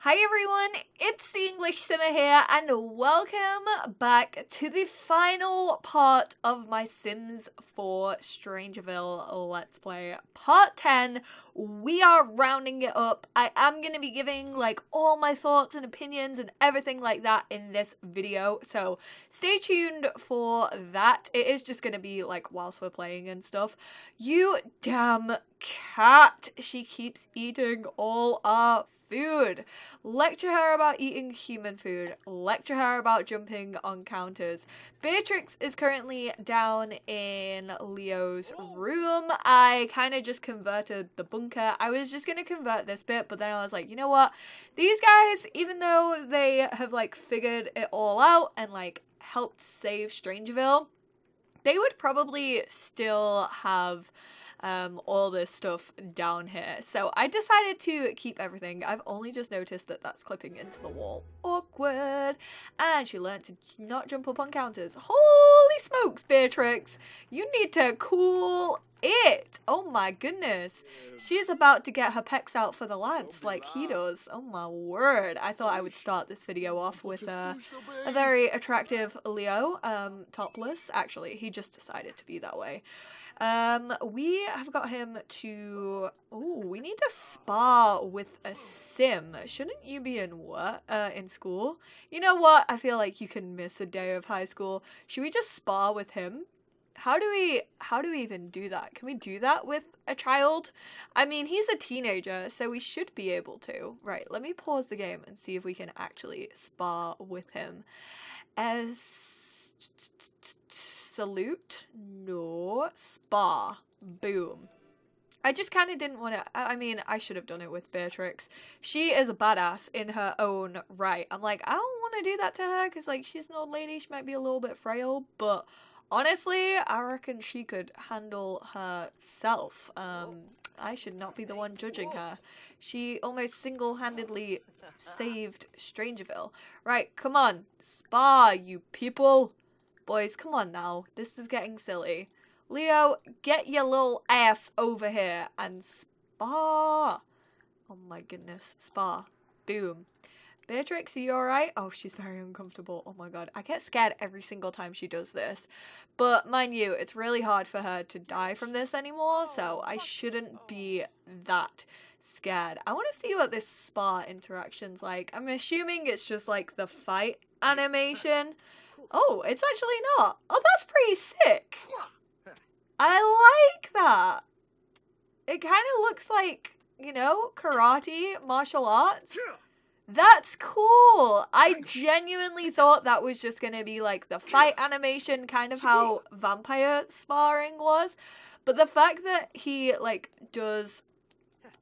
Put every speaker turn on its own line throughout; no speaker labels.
Hi everyone, it's the EnglishSimmer here, and welcome back to the final part of my Sims 4 StrangerVille Let's Play. Part 10, we are rounding it up. I am going to be giving all my thoughts and opinions and everything like that in this video, so stay tuned for that. It is just going to be whilst we're playing and stuff. You damn cat, she keeps eating all our food. Lecture her about eating human food. Lecture her about jumping on counters. Beatrix is currently down in Leo's room. I kind of just converted the bunker. I was just going to convert this bit, but then I was like, you know what? These guys, even though they have figured it all out and helped save StrangerVille, they would probably still have all this stuff down here. So I decided to keep everything. I've only just noticed that that's clipping into the wall. Awkward. And she learned to not jump up on counters. Holy smokes, Beatrix. You need to cool it. Oh my goodness. She's about to get her pecs out for the lads like he does. Oh my word. I thought I would start this video off with a very attractive Leo. Topless. Actually, he just decided to be that way. We have got him to, we need to spar with a sim. Shouldn't you be in what? In school? You know what? I feel like you can miss a day of high school. Should we just spar with him? How do we even do that? Can we do that with a child? I mean, he's a teenager, so we should be able to. Right, let me pause the game and see if we can actually spar with him. Salute? No. Spar. Boom. I just kind of didn't want to, I mean, I should have done it with Beatrix. She is a badass in her own right. I'm like, I don't want to do that to her because, she's an old lady. She might be a little bit frail, but honestly, I reckon she could handle herself. I should not be the one judging her. She almost single-handedly saved StrangerVille. Right, come on. Spar, you people. Boys, come on now. This is getting silly. Leo, get your little ass over here and spar. Oh my goodness. Spar. Boom. Beatrix, are you alright? Oh, she's very uncomfortable. Oh my god. I get scared every single time she does this. But mind you, it's really hard for her to die from this anymore, so I shouldn't be that scared. I want to see what this spar interaction's like. I'm assuming it's just the fight animation. Oh, it's actually not. Oh, that's pretty sick. I like that. It kind of looks like, karate, martial arts. That's cool. I genuinely thought that was just going to be the fight animation, kind of how vampire sparring was. But the fact that he does,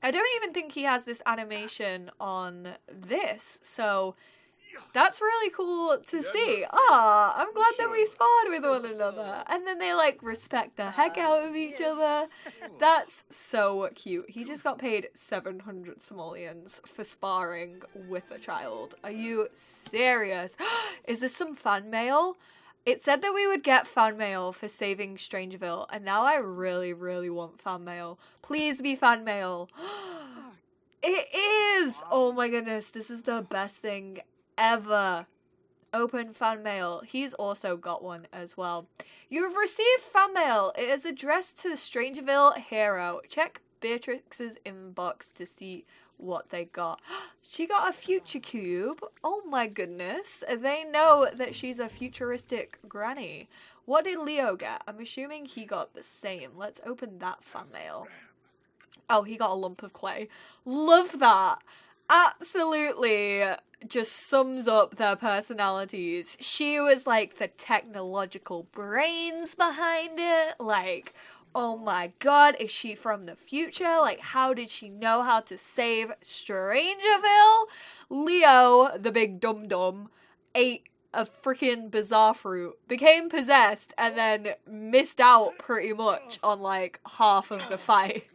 I don't even think he has this animation on this. So that's really cool to see. Ah, I'm glad that we sparred with one another. And then they respect the heck out of each other. That's so cute. He just got paid 700 simoleons for sparring with a child. Are you serious? Is this some fan mail? It said that we would get fan mail for saving StrangerVille, and now I really, really want fan mail. Please be fan mail. It is! Oh my goodness, this is the best thing ever. Open fan mail. He's also got one as well. You have received fan mail. It is addressed to the StrangerVille hero. Check Beatrix's inbox to see what they got. She got a future cube. Oh my goodness. They know that she's a futuristic granny. What did Leo get? I'm assuming he got the same. Let's open that fan mail. Oh, he got a lump of clay. Love that. Absolutely just sums up their personalities. She was the technological brains behind it. Oh my god, is she from the future? How did she know how to save StrangerVille? Leo, the big dum-dum, ate a freaking bizarre fruit, became possessed, and then missed out pretty much on half of the fight.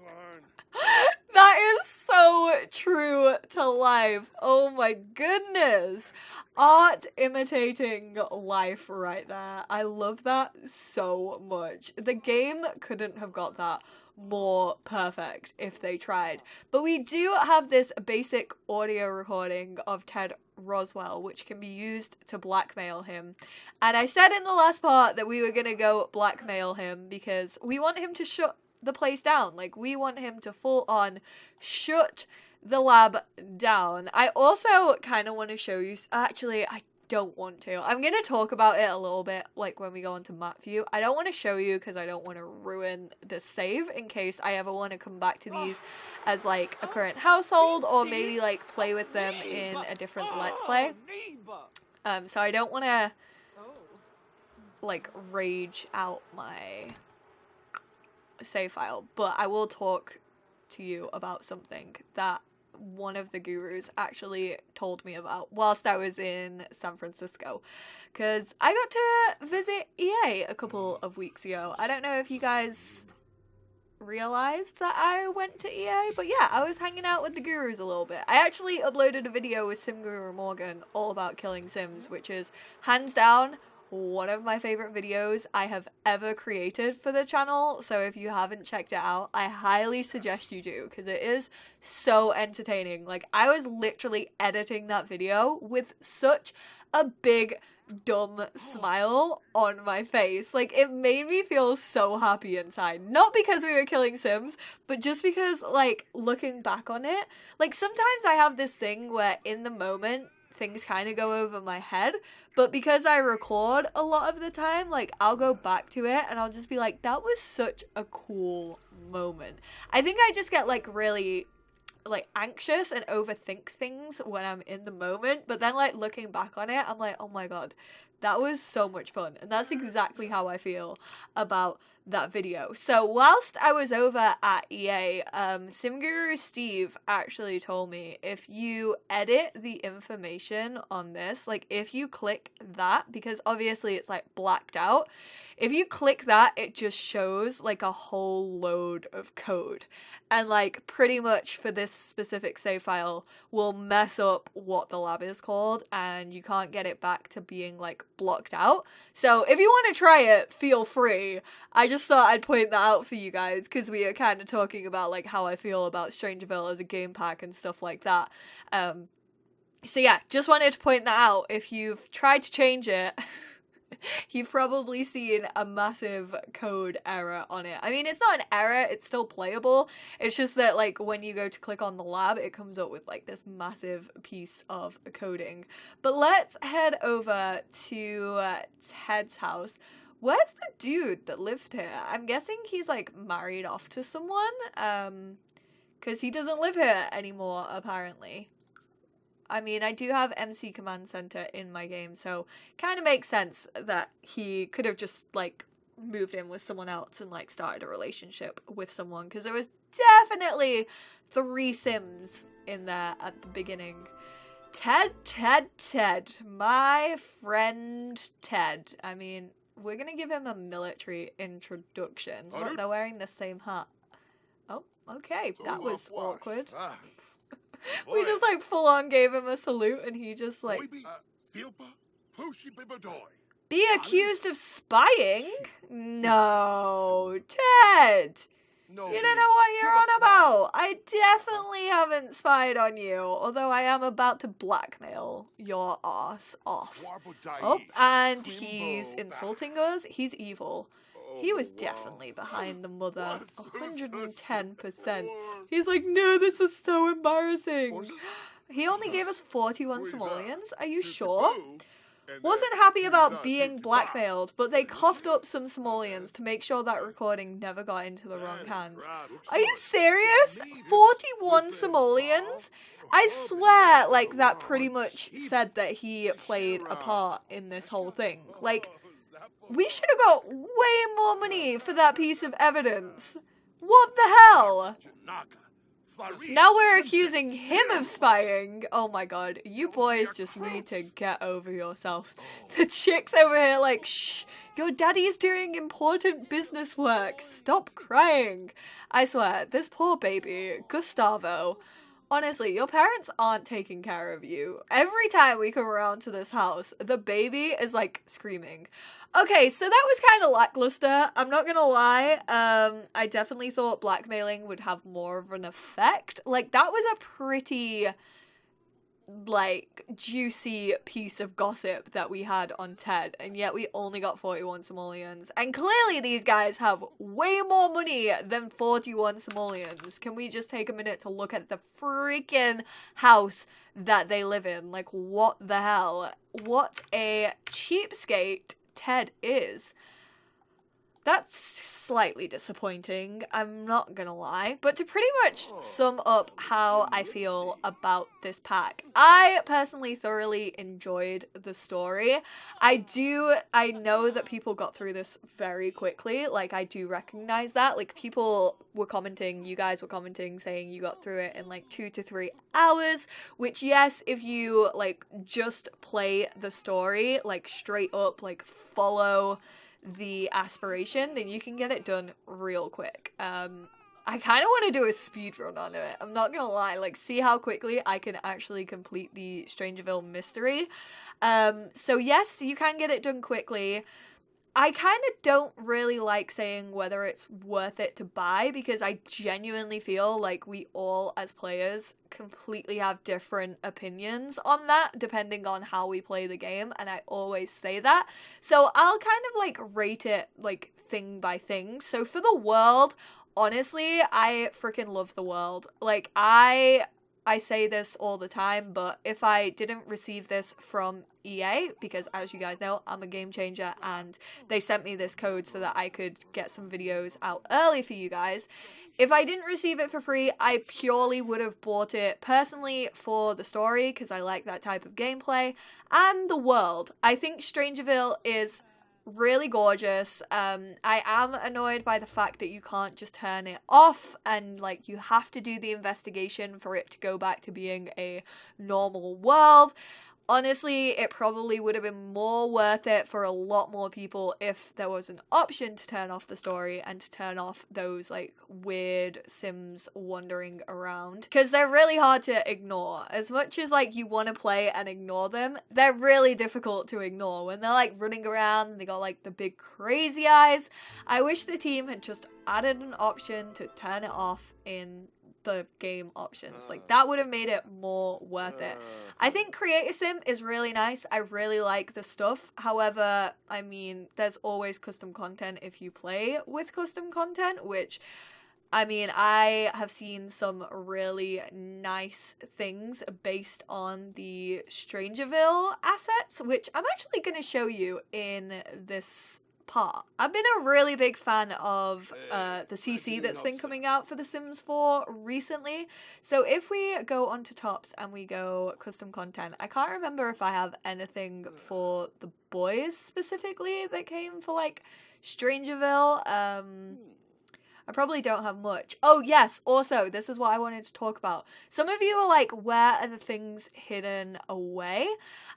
That is so true to life. Oh my goodness. Art imitating life right there. I love that so much. The game couldn't have got that more perfect if they tried. But we do have this basic audio recording of Ted Roswell, which can be used to blackmail him. And I said in the last part that we were gonna go blackmail him because we want him to shut the place down. Like, we want him to full on shut the lab down. I also kind of want to show you, actually, I don't want to. I'm going to talk about it a little bit, like, when we go into map view. I don't want to show you because I don't want to ruin the save in case I ever want to come back to these as, like, a current household or maybe, like, play with them in a different Let's Play. So I don't want to, like, rage out my save file, but I will talk to you about something that one of the gurus actually told me about whilst I was in San Francisco, because I got to visit EA a couple of weeks ago. I don't know if you guys realized that I went to EA, but yeah, I was hanging out with the gurus a little bit. I actually uploaded a video with Sim Guru Morgan all about killing Sims, which is hands down one of my favorite videos I have ever created for the channel. So if you haven't checked it out, I highly suggest you do, because it is so entertaining. Like, I was literally editing that video with such a big dumb smile on my face. Like, it made me feel so happy inside. Not because we were killing Sims, but just because, like, looking back on it, like, sometimes I have this thing where in the moment things kind of go over my head, but because I record a lot of the time, like, I'll go back to it and I'll just be like, that was such a cool moment. I think I just get, like, really, like, anxious and overthink things when I'm in the moment, but then, like, looking back on it, I'm like, oh my god, that was so much fun. And that's exactly how I feel about that video. So whilst I was over at EA, SimGuru Steve actually told me if you edit the information on this, like, if you click that, because obviously it's, like, blacked out, if you click that, it just shows, like, a whole load of code. And, like, pretty much for this specific save file will mess up what the lab is called, and you can't get it back to being, like, blocked out. So if you want to try it, feel free. I just thought I'd point that out for you guys, because we are kind of talking about, like, how I feel about StrangerVille as a game pack and stuff like that. So yeah, just wanted to point that out. If you've tried to change it, you've probably seen a massive code error on it. I mean, it's not an error, it's still playable. It's just that, like, when you go to click on the lab, it comes up with, like, this massive piece of coding. But let's head over to Ted's house. Where's the dude that lived here? I'm guessing he's, like, married off to someone, because he doesn't live here anymore, apparently. I mean, I do have MC Command Center in my game, so kind of makes sense that he could have just, like, moved in with someone else and, like, started a relationship with someone, because there was definitely 3 Sims in there at the beginning. Ted, my friend Ted. I mean, we're gonna give him a military introduction. Look, they're wearing the same hat. Oh, okay, that was awkward. We just, like, full on gave him a salute and he just, like, be accused of spying? No, Ted! You don't know what you're on about. I definitely haven't spied on you, although I am about to blackmail your ass off. Oh, and he's insulting us. He's evil. He was definitely behind the mother, 110%. He's like, no, this is so embarrassing. He only gave us 41 simoleons, are you sure? Wasn't happy about being blackmailed, but they coughed up some simoleons to make sure that recording never got into the wrong hands. Are you serious? 41 simoleons? I swear, like, that pretty much said that he played a part in this whole thing. Like, we should have got way more money for that piece of evidence. What the hell? Now we're accusing him of spying. Oh my god, you boys just need to get over yourself. The chick's over here like, shh, your daddy's doing important business work. Stop crying. I swear, this poor baby, Gustavo. honestly, your parents aren't taking care of you. Every time we come around to this house, the baby is like screaming. Okay, so that was kind of lackluster. I'm not gonna lie. I definitely thought blackmailing would have more of an effect. Like, that was a pretty, like, juicy piece of gossip that we had on Ted, and yet we only got 41 simoleons. And clearly these guys have way more money than 41 simoleons. Can we just take a minute to look at the freaking house that they live in? Like, what the hell? What a cheapskate Ted is. That's slightly disappointing, I'm not gonna lie. But to pretty much sum up how I feel about this pack, I personally thoroughly enjoyed the story. I know that people got through this very quickly, like, I do recognize that. Like, people were commenting, you guys were commenting, saying you got through it in like 2 to 3 hours, which, yes, if you, like, just play the story, like, straight up, like, follow the aspiration, then you can get it done real quick. I kind of want to do a speed run on it, I'm not gonna lie, like, see how quickly I can actually complete the StrangerVille mystery. So yes, you can get it done quickly. I kind of don't really like saying whether it's worth it to buy, because I genuinely feel like we all, as players, completely have different opinions on that, depending on how we play the game, and I always say that. So I'll kind of, like, rate it, like, thing by thing. So for the world, honestly, I freaking love the world. Like, I say this all the time, but if I didn't receive this from EA, because as you guys know, I'm a game changer, and they sent me this code so that I could get some videos out early for you guys. If I didn't receive it for free, I purely would have bought it personally for the story, because I like that type of gameplay, and the world. I think StrangerVille is really gorgeous. I am annoyed by the fact that you can't just turn it off, and, like, you have to do the investigation for it to go back to being a normal world. Honestly, it probably would have been more worth it for a lot more people if there was an option to turn off the story and to turn off those, like, weird Sims wandering around. Because they're really hard to ignore. As much as, like, you want to play and ignore them, they're really difficult to ignore. When they're, like, running around and they got, like, the big crazy eyes. I wish the team had just added an option to turn it off in the game options. Like, that would have made it more worth it. I think Creator Sim is really nice. I really like the stuff. However, I mean, there's always custom content if you play with custom content, which, I mean, I have seen some really nice things based on the StrangerVille assets, which I'm actually going to show you in this part. I've been a really big fan of the CC that's been coming out for The Sims 4 recently. So if we go onto tops and we go custom content, I can't remember if I have anything for the boys specifically that came for, like, StrangerVille. I probably don't have much. Oh yes, also, this is what I wanted to talk about. Some of you are like, where are the things hidden away?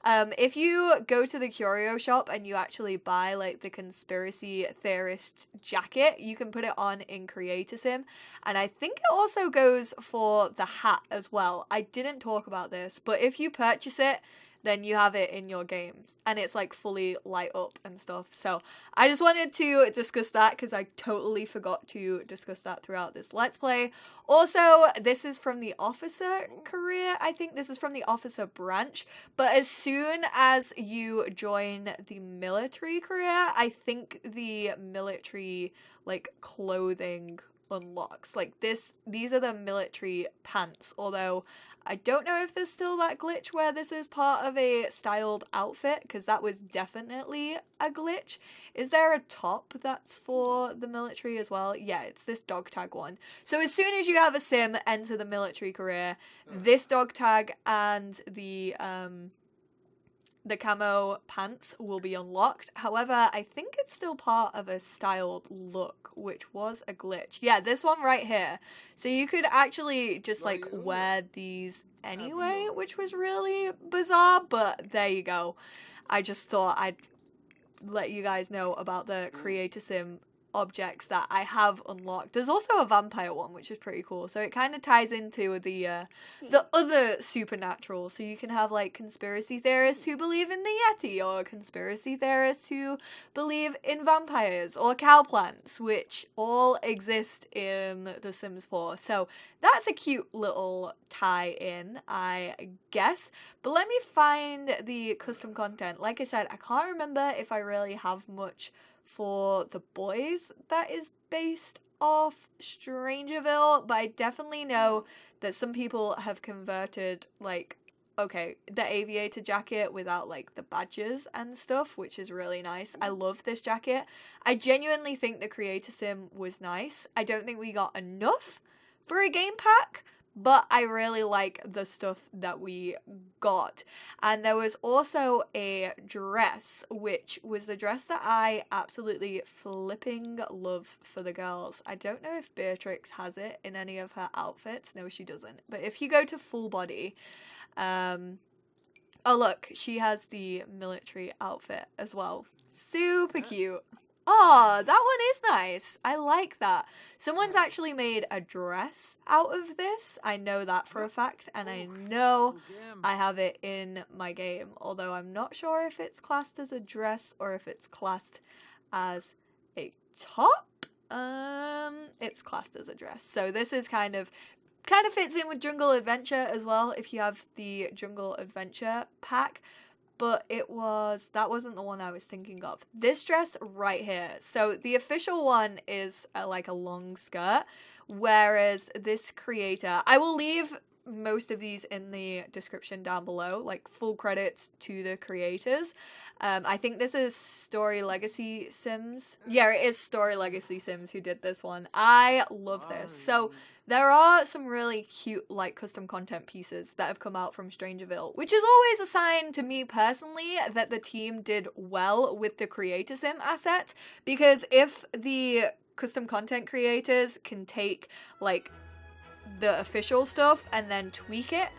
If you go to the curio shop and you actually buy, like, the conspiracy theorist jacket, you can put it on in Creator Sim. And I think it also goes for the hat as well. I didn't talk about this, but if you purchase it, then you have it in your games, and it's, like, fully light up and stuff. So I just wanted to discuss that because I totally forgot to discuss that throughout this Let's Play. Also, this is from the officer career. I think this is from the officer branch, but as soon as you join the military career, I think the military, like, clothing unlocks. Like, these are the military pants, although I don't know if there's still that glitch where this is part of a styled outfit, because that was definitely a glitch. Is there a top that's for the military as well? Yeah, it's this dog tag one. So as soon as you have a sim enter the military career, this dog tag and the camo pants will be unlocked. However, I think it's still part of a styled look, which was a glitch. Yeah, this one right here. So you could actually just, like, wear these anyway, which was really bizarre, but there you go. I just thought I'd let you guys know about the Creator Sim objects that I have unlocked. There's also a vampire one, which is pretty cool. So it kind of ties into the other supernatural. So you can have like conspiracy theorists who believe in the Yeti, or conspiracy theorists who believe in vampires or cow plants, which all exist in The Sims 4. So that's a cute little tie-in, I guess. But let me find the custom content. Like I said, I can't remember if I really have much for the boys that is based off StrangerVille, but I definitely know that some people have converted, like, okay, the aviator jacket without, like, the badges and stuff, which is really nice. I love this jacket. I genuinely think the creator sim was nice. I don't think we got enough for a game pack, but I really like the stuff that we got. And there was also a dress, which was the dress that I absolutely flipping love for the girls. I don't know if Beatrix has it in any of her outfits. No, she doesn't. But if you go to full body, oh look, she has the military outfit as well. Super cute. Oh, that one is nice. I like that. Someone's actually made a dress out of this. I know that for a fact, and I know I have it in my game, although I'm not sure if it's classed as a dress or if it's classed as a top. It's classed as a dress. So this is kind of fits in with Jungle Adventure as well, if you have the Jungle Adventure pack. But that wasn't the one I was thinking of. This dress right here. So the official one is like a long skirt, whereas this creator, I will leave most of these in the description down below, like full credits to the creators. I think this is Story Legacy Sims. Yeah, it is Story Legacy Sims who did this one. I love this. So there are some really cute, like, custom content pieces that have come out from StrangerVille, which is always a sign to me personally that the team did well with the creator sim assets, because if the custom content creators can take, like, the official stuff and then tweak it,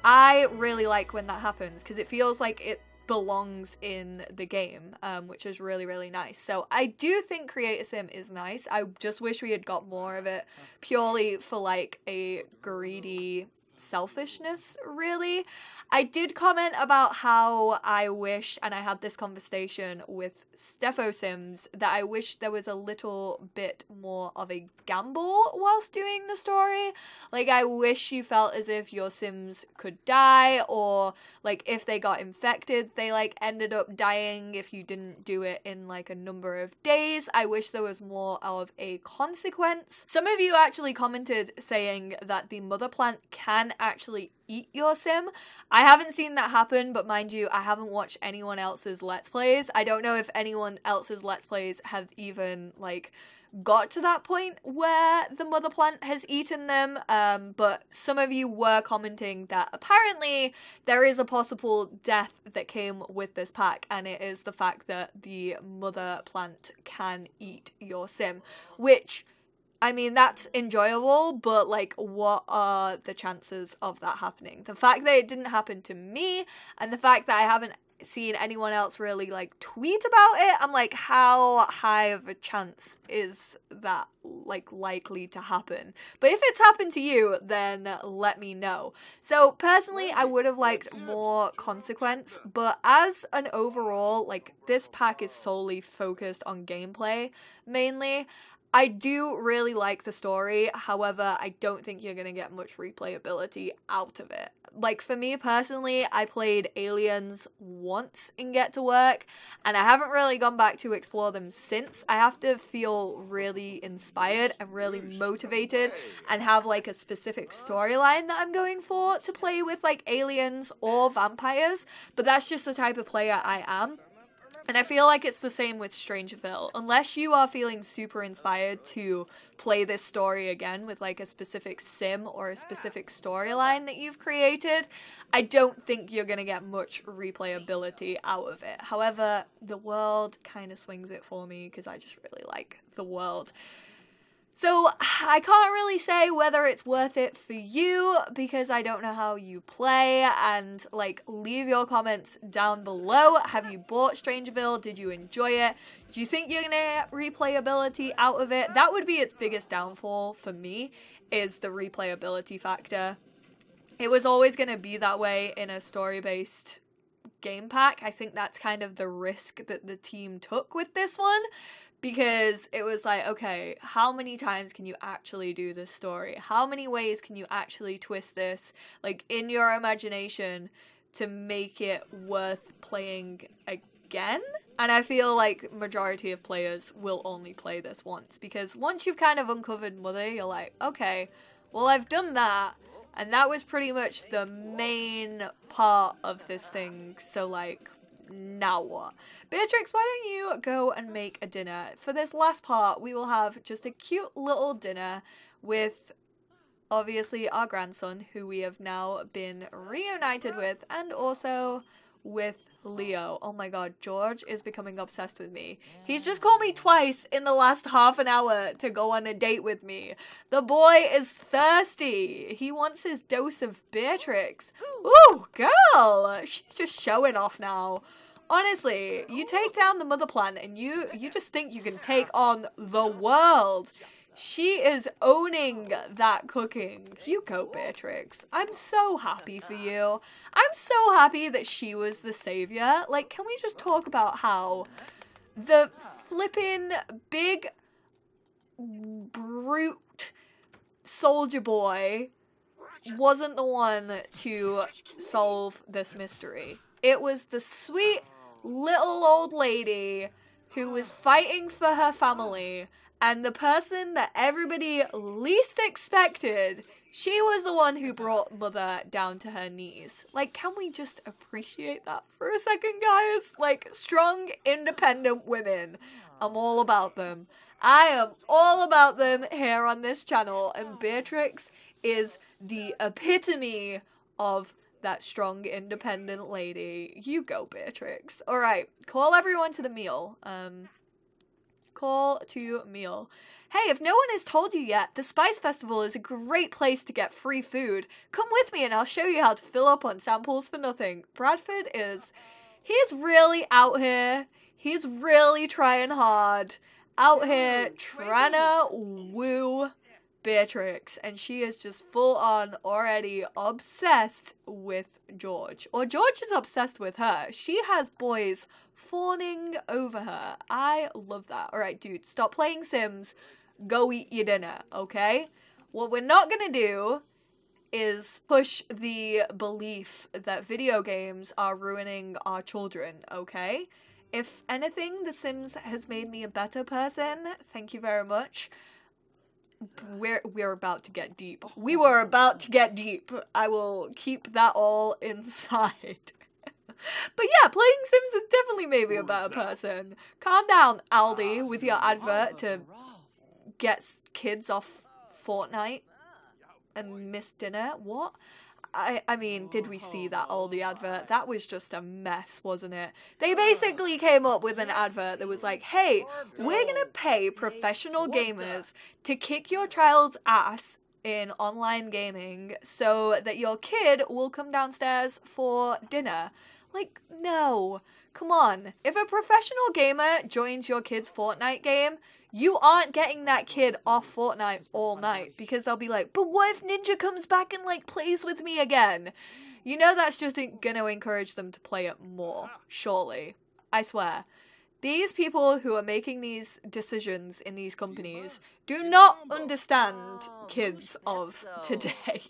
I really like when that happens, because it feels like it belongs in the game, which is really, really nice. So I do think Creator Sim is nice. I just wish we had got more of it, purely for like a greedy selfishness, really. I did comment about how I wish, and I had this conversation with Steffo Sims, that I wish there was a little bit more of a gamble whilst doing the story. Like, I wish you felt as if your Sims could die, or like if they got infected, they like ended up dying if you didn't do it in like a number of days. I wish there was more of a consequence. Some of you actually commented saying that the mother plant can actually eat your sim. I haven't seen that happen, but mind you, I haven't watched anyone else's Let's Plays. I don't know if anyone else's Let's Plays have even, like, got to that point where the mother plant has eaten them, but some of you were commenting that apparently there is a possible death that came with this pack, and it is the fact that the mother plant can eat your sim, which, I mean, that's enjoyable, but, like, what are the chances of that happening? The fact that it didn't happen to me, and the fact that I haven't seen anyone else really, like, tweet about it, I'm like, how high of a chance is that, like, likely to happen? But if it's happened to you, then let me know. So, personally, I would have liked more consequence, but as an overall, like, this pack is solely focused on gameplay, mainly. I do really like the story, however, I don't think you're gonna get much replayability out of it. Like, for me personally, I played Aliens once in Get to Work, and I haven't really gone back to explore them since. I have to feel really inspired and really motivated and have, like, a specific storyline that I'm going for to play with, like, aliens or vampires, but that's just the type of player I am. And I feel like it's the same with StrangerVille. Unless you are feeling super inspired to play this story again with like a specific sim or a specific storyline that you've created, I don't think you're going to get much replayability out of it. However, the world kind of swings it for me because I just really like the world. So I can't really say whether it's worth it for you because I don't know how you play, and like leave your comments down below. Have you bought StrangerVille? Did you enjoy it? Do you think you're gonna get replayability out of it? That would be its biggest downfall for me, is the replayability factor. It was always gonna be that way in a story-based game pack. I think that's kind of the risk that the team took with this one, because it was like, okay, how many times can you actually do this story? How many ways can you actually twist this, like, in your imagination to make it worth playing again? And I feel like majority of players will only play this once, because once you've kind of uncovered Mother, you're like, okay, well, I've done that, and that was pretty much the main part of this thing, so like, now what? Beatrix, why don't you go and make a dinner? For this last part, we will have just a cute little dinner with, obviously, our grandson, who we have now been reunited with, and also with Leo. Oh my god, George is becoming obsessed with me. He's just called me twice in the last half an hour to go on a date with me. The boy is thirsty. He wants his dose of Beatrix. Ooh, girl! She's just showing off now. Honestly, you take down the mother plant and you just think you can take on the world. She is owning that cooking. You go, Beatrix. I'm so happy for you. I'm so happy that she was the savior. Like, can we just talk about how the flippin' big brute soldier boy wasn't the one to solve this mystery? It was the sweet little old lady who was fighting for her family. And the person that everybody least expected, she was the one who brought Mother down to her knees. Like, can we just appreciate that for a second, guys? Like, strong, independent women. I'm all about them. I am all about them here on this channel. And Beatrix is the epitome of that strong, independent lady. You go, Beatrix. All right, call everyone to the meal. Call to meal. Hey, if no one has told you yet, the Spice Festival is a great place to get free food. Come with me and I'll show you how to fill up on samples for nothing. Bradford he's really out here. He's really trying hard. Out here trying to woo Beatrix. And she is just full on already obsessed with George. Or George is obsessed with her. She has boys fawning over her. I love that. Alright, dude, stop playing Sims. Go eat your dinner, okay? What we're not gonna do is push the belief that video games are ruining our children, okay? If anything, The Sims has made me a better person. Thank you very much. We're about to get deep. We were about to get deep. I will keep that all inside. But yeah, playing Sims has definitely made me a better person. Calm down, Aldi, with your advert to get kids off Fortnite and miss dinner. What? I mean, did we see that Aldi advert? That was just a mess, wasn't it? They basically came up with an advert that was like, hey, we're gonna pay professional gamers to kick your child's ass in online gaming so that your kid will come downstairs for dinner. Like, no. Come on. If a professional gamer joins your kid's Fortnite game, you aren't getting that kid off Fortnite all night, because they'll be like, but what if Ninja comes back and, like, plays with me again? You know that's just gonna encourage them to play it more, surely. I swear. These people who are making these decisions in these companies do not understand kids of today.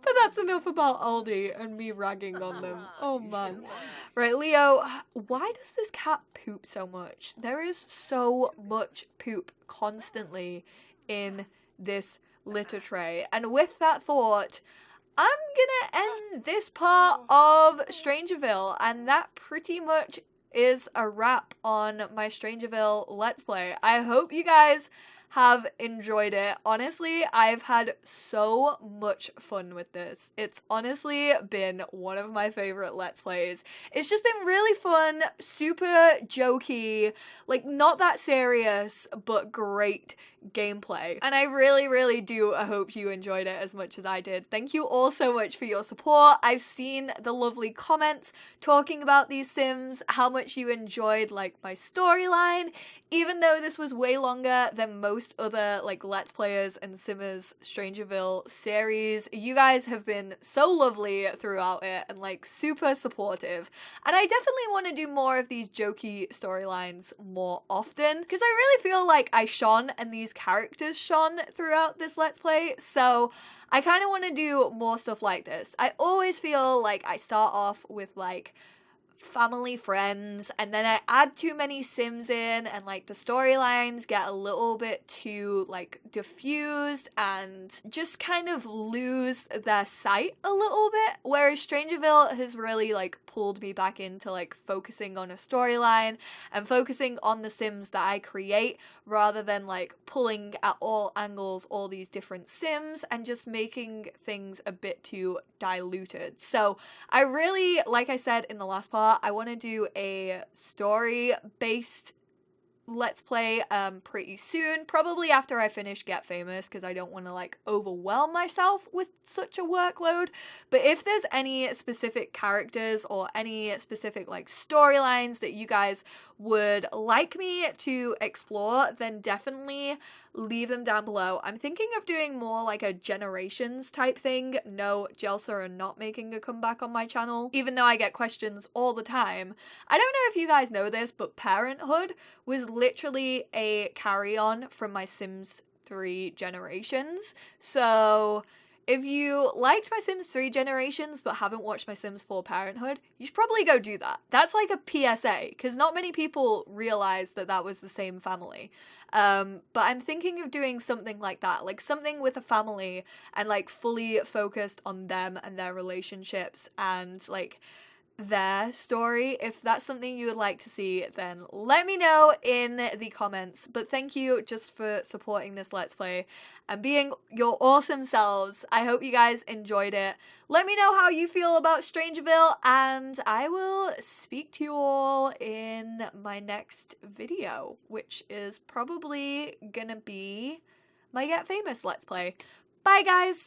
But that's enough about Aldi and me ragging on them. Oh man. Right, Leo, why does this cat poop so much? There is so much poop constantly in this litter tray. And with that thought, I'm gonna end this part of StrangerVille, and that pretty much is a wrap on my StrangerVille Let's Play. I hope you guys have enjoyed it. Honestly, I've had so much fun with this. It's honestly been one of my favorite Let's Plays. It's just been really fun, super jokey, like not that serious, but great gameplay. And I really, really do hope you enjoyed it as much as I did. Thank you all so much for your support. I've seen the lovely comments talking about these Sims, how much you enjoyed like my storyline, even though this was way longer than most other like Let's Players and Simmers StrangerVille series. You guys have been so lovely throughout it and like super supportive. And I definitely want to do more of these jokey storylines more often, because I really feel like I shone and these characters shone throughout this Let's Play, so I kind of want to do more stuff like this. I always feel like I start off with like family friends and then I add too many Sims in and like the storylines get a little bit too like diffused and just kind of lose their sight a little bit, whereas StrangerVille has really like pulled me back into like focusing on a storyline and focusing on the Sims that I create rather than like pulling at all angles all these different Sims and just making things a bit too diluted. So I really, like I said in the last part, I want to do a story-based Let's Play pretty soon, probably after I finish Get Famous, because I don't want to like overwhelm myself with such a workload. But if there's any specific characters or any specific like storylines that you guys would like me to explore, then definitely leave them down below. I'm thinking of doing more like a generations type thing. No, Jelsa are not making a comeback on my channel, even though I get questions all the time. I don't know if you guys know this, but Parenthood was literally a carry-on from my Sims 3 Generations. So if you liked my Sims 3 Generations but haven't watched my Sims 4 Parenthood, you should probably go do that. That's like a PSA, because not many people realize that that was the same family. But I'm thinking of doing something like that, like something with a family and like fully focused on them and their relationships and like their story. If that's something you would like to see, then let me know in the comments. But thank you just for supporting this Let's Play and being your awesome selves. I hope you guys enjoyed it. Let me know how you feel about StrangerVille, and I will speak to you all in my next video, which is probably gonna be my Get Famous Let's Play. Bye guys!